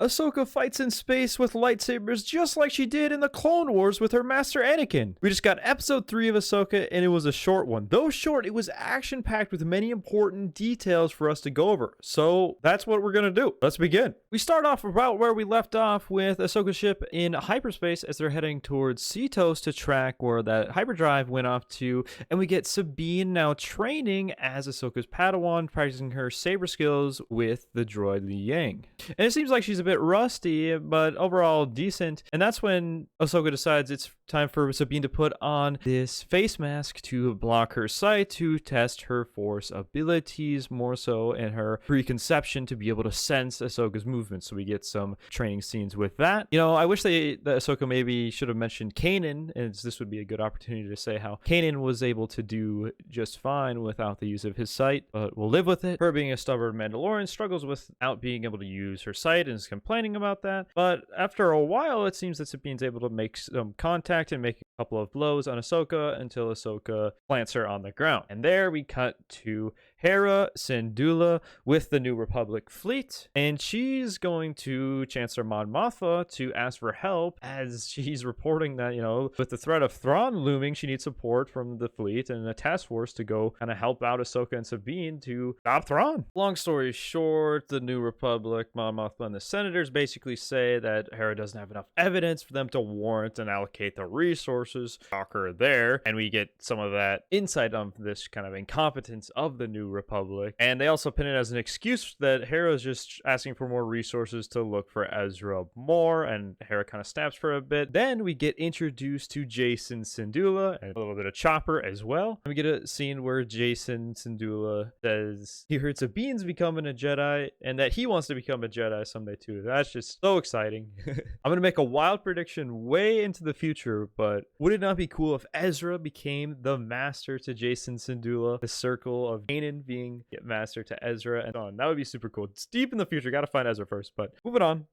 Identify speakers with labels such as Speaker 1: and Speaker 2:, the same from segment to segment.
Speaker 1: Ahsoka fights in space with lightsabers just like she did in the Clone Wars with her master Anakin. We just got episode 3 of Ahsoka, and it was a short one. Though short, it was action-packed with many important details for us to go over. So that's what we're gonna do. Let's begin. We start off about where we left off with Ahsoka's ship in hyperspace as they're heading towards Cetos to track where that hyperdrive went off to, and we get Sabine now training as Ahsoka's Padawan, practicing her saber skills with the droid Li Yang. And it seems like she's a bit rusty, but overall decent. And that's when Ahsoka decides it's time for Sabine to put on this face mask to block her sight to test her force abilities more so, and her preconception to be able to sense Ahsoka's movements. So we get some training scenes with that. You know, I wish that Ahsoka maybe should have mentioned Kanan, and this would be a good opportunity to say how Kanan was able to do just fine without the use of his sight, but we'll live with it. Her being a stubborn Mandalorian struggles without being able to use her sight and is complaining about that. But after a while, it seems that Sabine's able to make some contact and make a couple of blows on Ahsoka until Ahsoka plants her on the ground. And there we cut to Jacen Syndulla with the New Republic fleet, and she's going to Chancellor Mon Mothma to ask for help, as she's reporting that, you know, with the threat of Thrawn looming, she needs support from the fleet and a task force to go kind of help out Ahsoka and Sabine to stop Thrawn. Long story short, the New Republic, Mon Mothma, and the senators basically say that Hera doesn't have enough evidence for them to warrant and allocate the resources. Shocker there, and we get some of that insight on this kind of incompetence of the New Republic, and they also pin it as an excuse that Hera is just asking for more resources to look for Ezra more, and Hera kind of snaps for a bit. Then we get introduced to Jacen Syndulla and a little bit of Chopper as well. And we get a scene where Jacen Syndulla says he heard Sabine's becoming a Jedi and that he wants to become a Jedi someday too. That's just so exciting. I'm gonna make a wild prediction way into the future, but would it not be cool if Ezra became the master to Jacen Syndulla, the circle of Kanan being master to Ezra, and on? That would be super cool. It's deep in the future. Gotta find Ezra first, but moving on.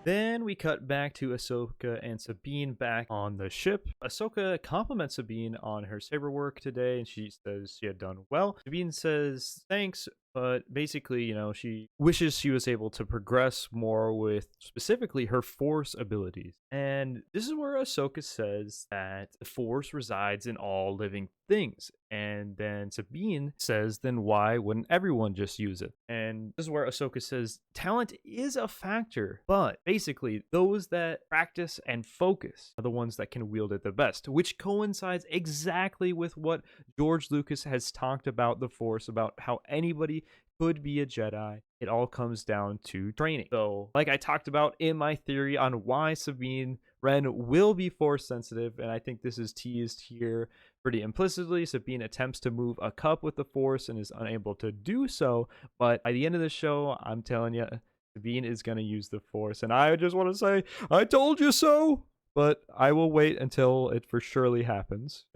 Speaker 1: Then we cut back to Ahsoka and Sabine back on the ship. Ahsoka compliments Sabine on her saber work today, and she says she had done well. Sabine says thanks, but basically, you know, she wishes she was able to progress more with specifically her force abilities. And this is where Ahsoka says that the force resides in all living things. And then Sabine says, then why wouldn't everyone just use it? And this is where Ahsoka says talent is a factor, but basically those that practice and focus are the ones that can wield it the best, which coincides exactly with what George Lucas has talked about the force, about how anybody could be a Jedi. It all comes down to training. So, like I talked about in my theory on why Sabine Wren will be force sensitive, and I think this is teased here pretty implicitly. Sabine attempts to move a cup with the force and is unable to do so, but by the end of the show, I'm telling you, Sabine is going to use the force, and I just want to say, I told you so, but I will wait until it for surely happens.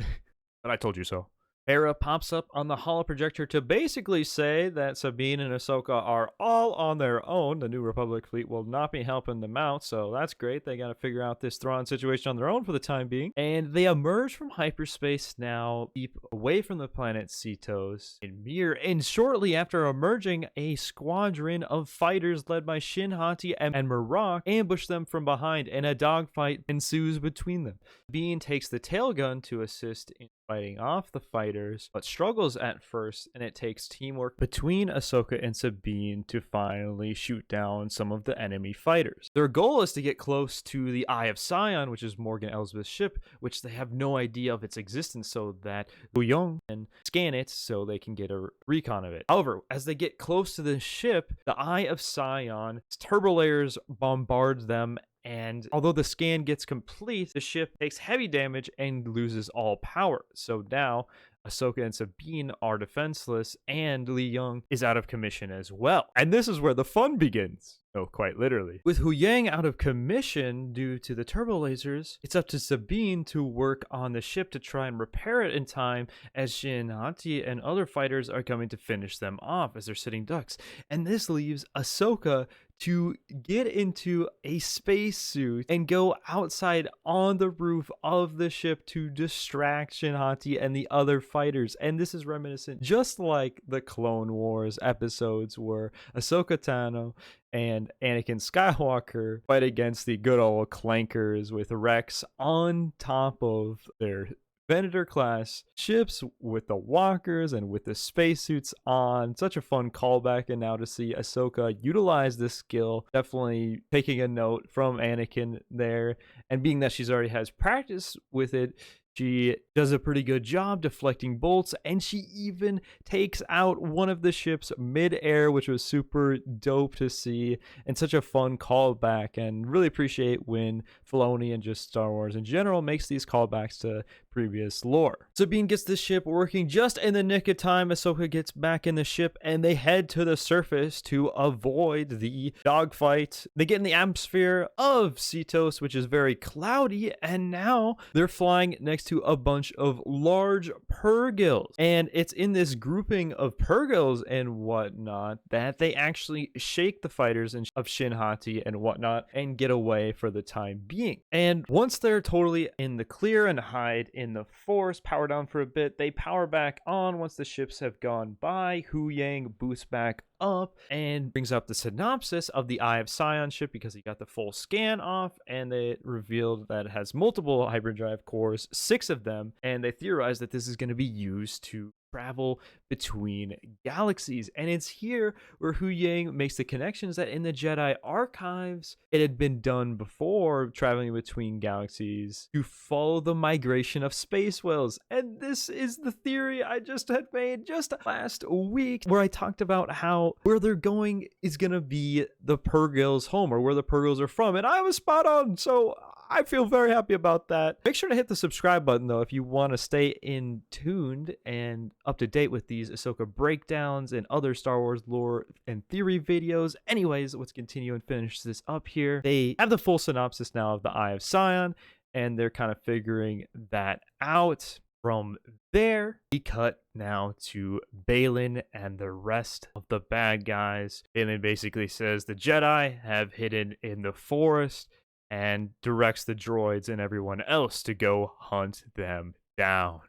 Speaker 1: But I told you so. Hera pops up on the holoprojector to basically say that Sabine and Ahsoka are all on their own. The New Republic fleet will not be helping them out, so that's great. They got to figure out this Thrawn situation on their own for the time being. And they emerge from hyperspace now, deep away from the planet Cetos in Mir. And shortly after emerging, a squadron of fighters led by Shin Hati and Marok ambush them from behind, and a dogfight ensues between them. Sabine takes the tailgun to assist in fighting off the fighters, but struggles at first, and it takes teamwork between Ahsoka and Sabine to finally shoot down some of the enemy fighters. Their goal is to get close to the Eye of Sion, which is Morgan Elsbeth's ship, which they have no idea of its existence, so that Huyong can scan it so they can get a recon of it. However, as they get close to the ship, the Eye of Sion, turbo layers bombard them, and although the scan gets complete, the ship takes heavy damage and loses all power. So now Ahsoka and Sabine are defenseless, and Li Yang is out of commission as well. And this is where the fun begins. Oh, quite literally. With Huyang out of commission due to the turbo lasers, it's up to Sabine to work on the ship to try and repair it in time, as Shin Hati and other fighters are coming to finish them off as they're sitting ducks. And this leaves Ahsoka to get into a spacesuit and go outside on the roof of the ship to distract Shin Hati and the other fighters. And this is reminiscent, just like the Clone Wars episodes where Ahsoka Tano and Anakin Skywalker fight against the good old clankers with Rex on top of their Venator class ships with the walkers and with the spacesuits on. Such a fun callback, and now to see Ahsoka utilize this skill, definitely taking a note from Anakin there. And being that she's already has practice with it, she does a pretty good job deflecting bolts, and she even takes out one of the ships mid-air, which was super dope to see and such a fun callback. And really appreciate when Filoni and just Star Wars in general makes these callbacks to previous lore. Sabine gets the ship working just in the nick of time. Ahsoka gets back in the ship and they head to the surface to avoid the dogfight. They get in the atmosphere of Cetos, which is very cloudy, and now they're flying next to a bunch of large purrgils. And it's in this grouping of purrgils and whatnot that they actually shake the fighters of Shin Hati and whatnot and get away for the time being. And once they're totally in the clear and hide in the forest, power down for a bit, they power back on once the ships have gone by. Hu Yang boosts back up and brings up the synopsis of the Eye of Sion ship because he got the full scan off, and they revealed that it has multiple hyperdrive cores, 6 of them, and they theorized that this is going to be used to travel between galaxies. And it's here where Hu Yang makes the connections that in the Jedi archives it had been done before, traveling between galaxies to follow the migration of space whales. And this is the theory I just had made just last week, where I talked about how where they're going is gonna be the Purrgils' home, or where the Purrgils are from, and I was spot on. So I feel very happy about that. Make sure to hit the subscribe button though if you want to stay in tuned and up to date with these Ahsoka breakdowns and other Star Wars lore and theory videos. Anyways, let's continue and finish this up here. They have the full synopsis now of the Eye of Sion, and they're kind of figuring that out. From there, we cut now to Balin and the rest of the bad guys. Balin basically says the Jedi have hidden in the forest and directs the droids and everyone else to go hunt them down.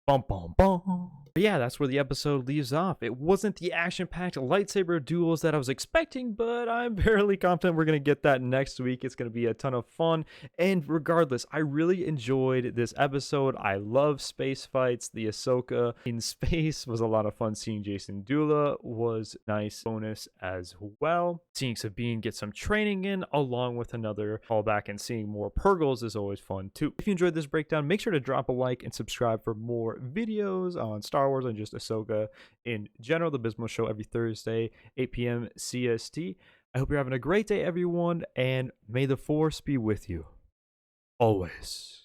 Speaker 1: Bum, bum, bum. But yeah, that's where the episode leaves off. It wasn't the action-packed lightsaber duels that I was expecting, but I'm fairly confident we're going to get that next week. It's going to be a ton of fun. And regardless, I really enjoyed this episode. I love space fights. The Ahsoka in space was a lot of fun. Seeing Jacen Syndulla was nice bonus as well. Seeing Sabine get some training in along with another callback and seeing more Purrgils is always fun too. If you enjoyed this breakdown, make sure to drop a like and subscribe for more videos on Star Wars and just Ahsoka in general. The bizbro Show every Thursday, 8 p.m. CST. I hope you're having a great day, everyone, and may the Force be with you always.